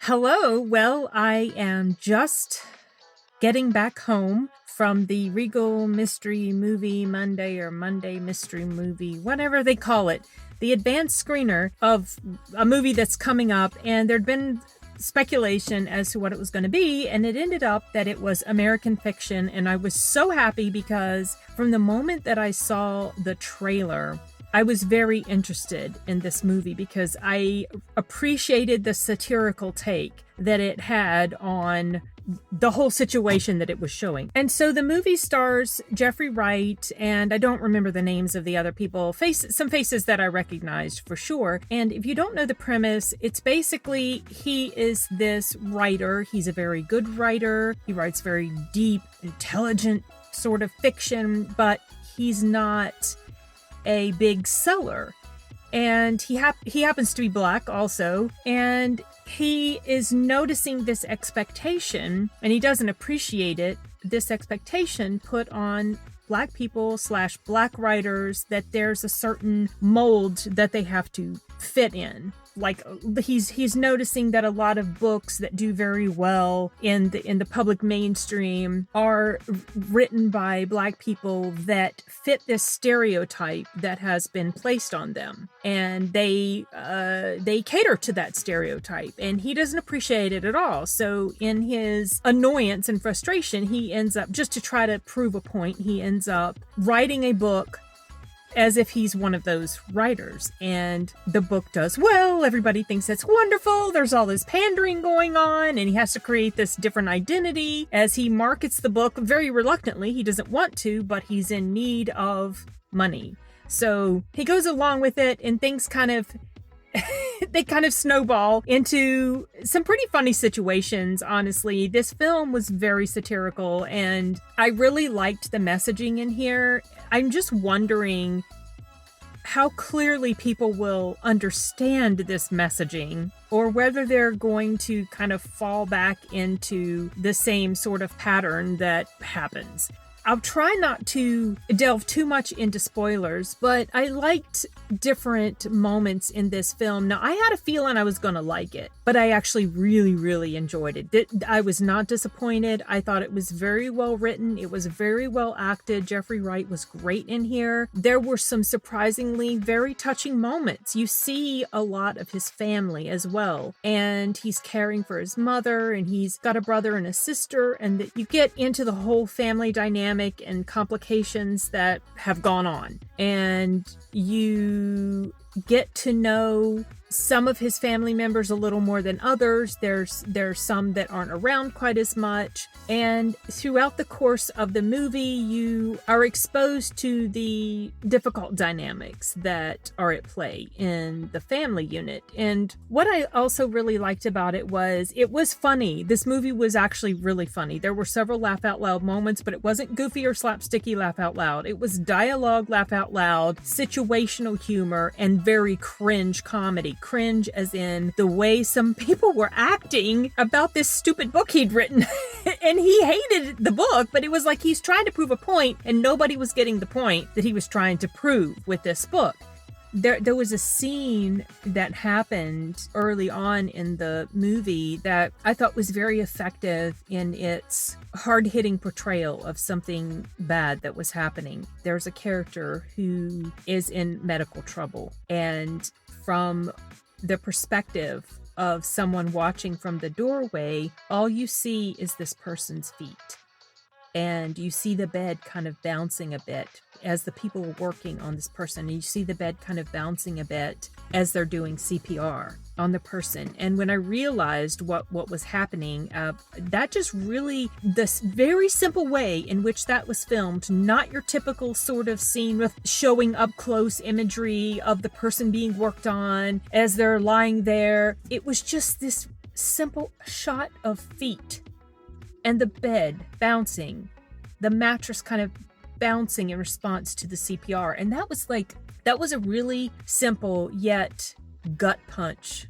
Hello. Well, I am just getting back home from the Regal Mystery Movie Monday or Monday Mystery Movie, whatever they call it, the advanced screener of a movie that's coming up. And there'd been speculation as to what it was going to be, and it ended up that it was American Fiction. And I was so happy because from the moment that I saw the trailer, I was very interested in this movie because I appreciated the satirical take that it had on the whole situation that it was showing. And so the movie stars Jeffery Wright, and I don't remember the names of the other people, some faces that I recognized for sure. And if you don't know the premise, it's basically he is this writer. He's a very good writer. He writes very deep, intelligent sort of fiction, but he's not a big seller. And he happens to be Black also, and he is noticing this expectation, and he doesn't appreciate it, this expectation put on Black people / Black writers, that there's a certain mold that they have to fit in. Like he's noticing that a lot of books that do very well in the public mainstream are written by Black people that fit this stereotype that has been placed on them, and they cater to that stereotype, and he doesn't appreciate it at all. So in his annoyance and frustration, he ends up, just to try to prove a point, he ends up writing a book as if he's one of those writers. And the book does well. Everybody thinks it's wonderful. There's all this pandering going on, and he has to create this different identity as he markets the book very reluctantly. He doesn't want to, but he's in need of money. So he goes along with it, and things kind of they kind of snowball into some pretty funny situations. Honestly, this film was very satirical, and I really liked the messaging in here. I'm just wondering how clearly people will understand this messaging, or whether they're going to kind of fall back into the same sort of pattern that happens. I'll try not to delve too much into spoilers, but I liked different moments in this film. Now, I had a feeling I was going to like it, but I actually really, really enjoyed it. I was not disappointed. I thought it was very well written. It was very well acted. Jeffery Wright was great in here. There were some surprisingly very touching moments. You see a lot of his family as well, and he's caring for his mother, and he's got a brother and a sister, and that you get into the whole family dynamic and complications that have gone on, and you get to know some of his family members a little more than others. There's some that aren't around quite as much, and throughout the course of the movie you are exposed to the difficult dynamics that are at play in the family unit. And what I also really liked about it was funny. This movie was actually really funny. There were several laugh out loud moments, but it wasn't goofy or slapsticky laugh out loud. It was dialogue laugh out loud, situational humor, and very cringe comedy. Cringe as in the way some people were acting about this stupid book he'd written. And he hated the book, but it was like he's trying to prove a point, and nobody was getting the point that he was trying to prove with this book. There was a scene that happened early on in the movie that I thought was very effective in its hard-hitting portrayal of something bad that was happening. There's a character who is in medical trouble, and from the perspective of someone watching from the doorway, all you see is this person's feet. And you see the bed kind of bouncing a bit as the people are working on this person. And you see the bed kind of bouncing a bit as they're doing CPR on the person. And when I realized what was happening, that just really, this very simple way in which that was filmed, not your typical sort of scene with showing up close imagery of the person being worked on as they're lying there. It was just this simple shot of feet and the bed bouncing, the mattress kind of bouncing in response to the CPR. And that was a really simple yet gut punch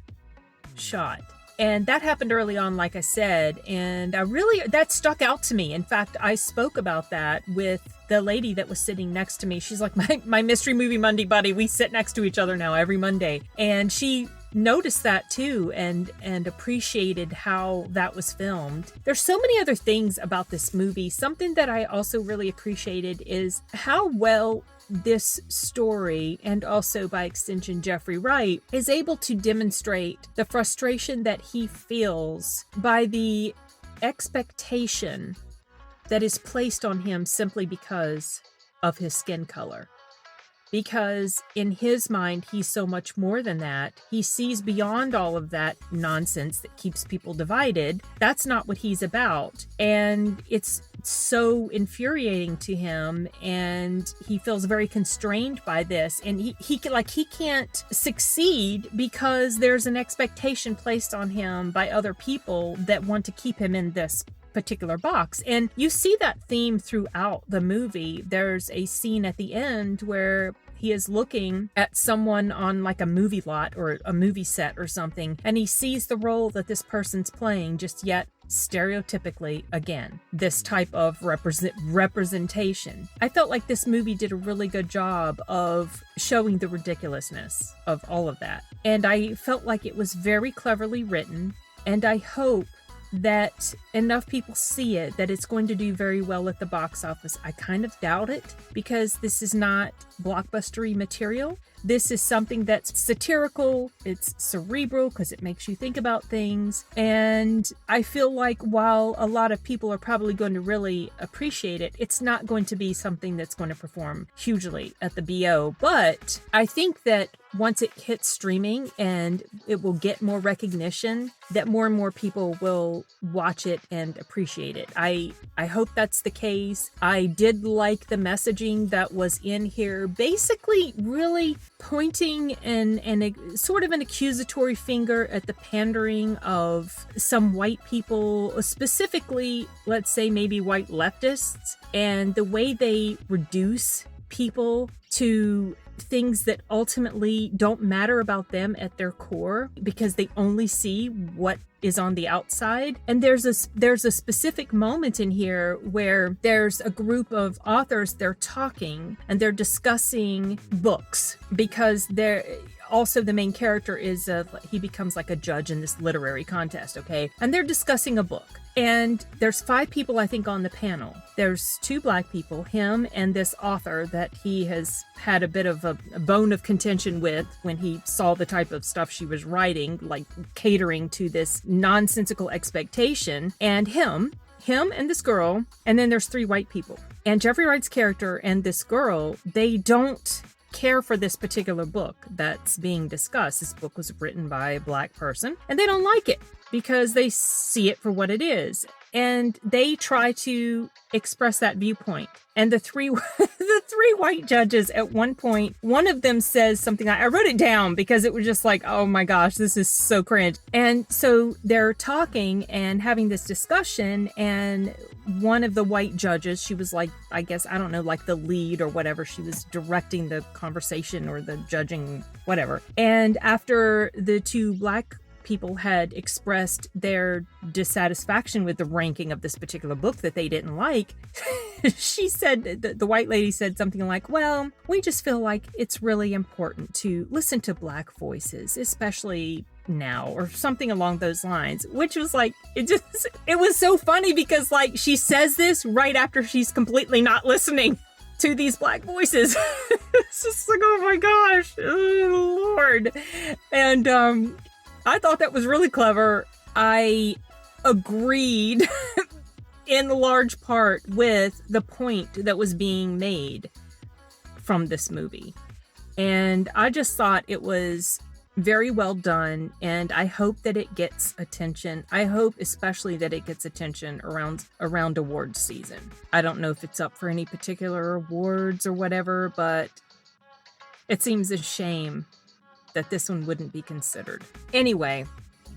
shot. And that happened early on, like I said, and that stuck out to me. In fact, I spoke about that with the lady that was sitting next to me. She's like my Mystery Movie Monday buddy. We sit next to each other now every Monday. And she noticed that too and appreciated how that was filmed. There's so many other things about this movie. Something that I also really appreciated is how well this story, and also by extension Jeffrey Wright, is able to demonstrate the frustration that he feels by the expectation that is placed on him simply because of his skin color. Because in his mind, he's so much more than that. He sees beyond all of that nonsense that keeps people divided. That's not what he's about. And it's so infuriating to him, and he feels very constrained by this. And he can't succeed because there's an expectation placed on him by other people that want to keep him in this particular box. And you see that theme throughout the movie. There's a scene at the end where he is looking at someone on like a movie lot or a movie set or something, and he sees the role that this person's playing, just yet stereotypically, again, this type of representation. I felt like this movie did a really good job of showing the ridiculousness of all of that. And I felt like it was very cleverly written, and I hope that enough people see it that it's going to do very well at the box office. I kind of doubt it, because this is not blockbustery material. This is something that's satirical, it's cerebral because it makes you think about things, and I feel like while a lot of people are probably going to really appreciate it, it's not going to be something that's going to perform hugely at the BO. But I think that once it hits streaming and it will get more recognition, that more and more people will watch it and appreciate it. I hope that's the case. I did like the messaging that was in here, basically really pointing and sort of an accusatory finger at the pandering of some white people, specifically, let's say maybe white leftists, and the way they reduce people to things that ultimately don't matter about them at their core, because they only see what is on the outside. And there's a specific moment in here where there's a group of authors, they're talking and they're discussing books, because they're also, the main character is he becomes like a judge in this literary contest, okay? And they're discussing a book. And there's 5 people, I think, on the panel. There's 2 black people, him and this author that he has had a bit of a bone of contention with when he saw the type of stuff she was writing, like catering to this nonsensical expectation. And him and this girl, and then there's 3 white people. And Jeffrey Wright's character and this girl, they don't care for this particular book that's being discussed. This book was written by a black person, and they don't like it because they see it for what it is. And they try to express that viewpoint. And the 3 white judges, at one point, one of them says something, I wrote it down because it was just like, oh my gosh, this is so cringe. And so they're talking and having this discussion, and one of the white judges, she was like, I guess, I don't know, like the lead or whatever, she was directing the conversation or the judging, whatever. And after the 2 black people had expressed their dissatisfaction with the ranking of this particular book that they didn't like, she said, the white lady said something like, well, we just feel like it's really important to listen to black voices, especially now, or something along those lines, which was like, it was so funny because like she says this right after she's completely not listening to these black voices. It's just like, oh my gosh, oh Lord. And I thought that was really clever. I agreed in large part with the point that was being made from this movie. And I just thought it was very well done, and I hope that it gets attention. I hope especially that it gets attention around awards season. I don't know if it's up for any particular awards or whatever, but it seems a shame that this one wouldn't be considered. Anyway,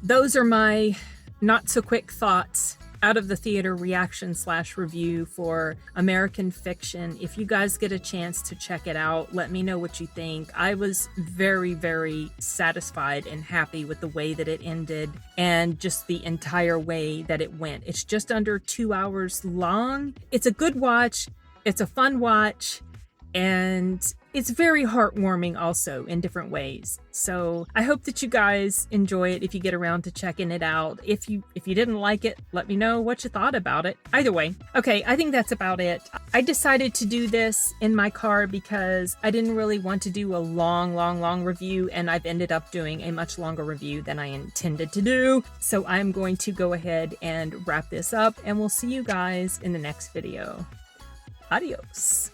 those are my not so quick thoughts out of the theater reaction / review for American Fiction. If you guys get a chance to check it out, let me know what you think. I was very, very satisfied and happy with the way that it ended and just the entire way that it went. It's just under 2 hours long. It's a good watch. It's a fun watch. And it's very heartwarming also in different ways. So I hope that you guys enjoy it if you get around to checking it out. If you didn't like it, let me know what you thought about it. Either way. Okay, I think that's about it. I decided to do this in my car because I didn't really want to do a long review, and I've ended up doing a much longer review than I intended to do. So I'm going to go ahead and wrap this up, and we'll see you guys in the next video. Adios.